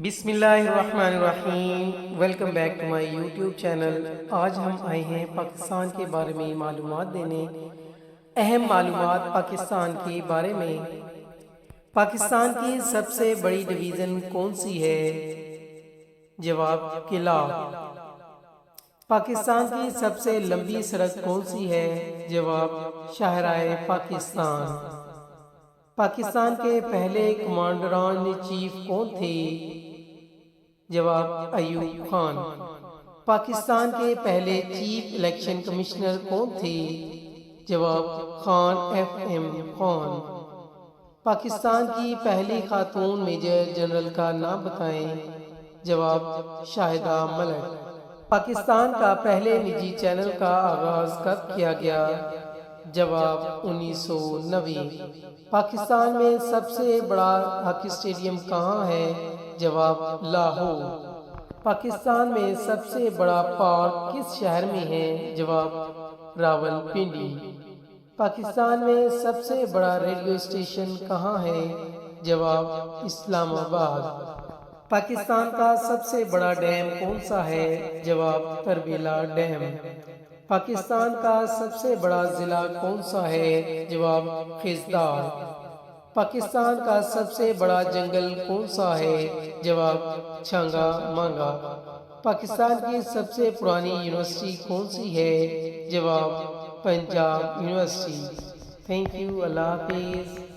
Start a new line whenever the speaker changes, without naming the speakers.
بسم اللہ الرحمن الرحیم، welcome back to my YouTube channel. آج ہم آئے ہیں پاکستان کے بارے میں معلومات دینے۔ اہم معلومات پاکستان کے بارے میں۔ پاکستان کی سب سے بڑی ڈویژن کون سی ہے؟ جواب قلعہ۔ پاکستان کی سب سے لمبی سڑک کون سی ہے؟ جواب شاہراہ پاکستان۔ پاکستان کے پہلے کمانڈران چیف کون تھے؟ جواب ایوب خان۔ پاکستان کے پہلے چیف الیکشن کمشنر کون تھے؟ جواب خان ایف ایم خان۔ پاکستان کی پہلی خاتون میجر جنرل کا نام بتائیں۔ جواب شاہدہ ملک۔ پاکستان کا پہلے نجی چینل کا آغاز کب کیا گیا؟ جواب 1990۔ پاکستان میں سب سے بڑا ہاکی اسٹیڈیم کہاں ہے؟ جواب لاہور۔ پاکستان میں سب سے بڑا پارک کس شہر میں ہے؟ جواب راولپنڈی۔ پاکستان میں سب سے بڑا ریڈیو اسٹیشن کہاں ہے؟ جواب اسلام آباد۔ پاکستان کا سب سے بڑا ڈیم کون سا ہے؟ جواب تربیلا ڈیم۔ پاکستان کا سب سے بڑا ضلع کون سا ہے؟ جواب خضدار۔ پاکستان کا سب سے بڑا جنگل کون سا ہے؟ جواب چھانگا مانگا۔ پاکستان کی سب سے پرانی یونیورسٹی کون سی ہے؟ جواب پنجاب یونیورسٹی۔ تھینک یو، اللہ حافظ۔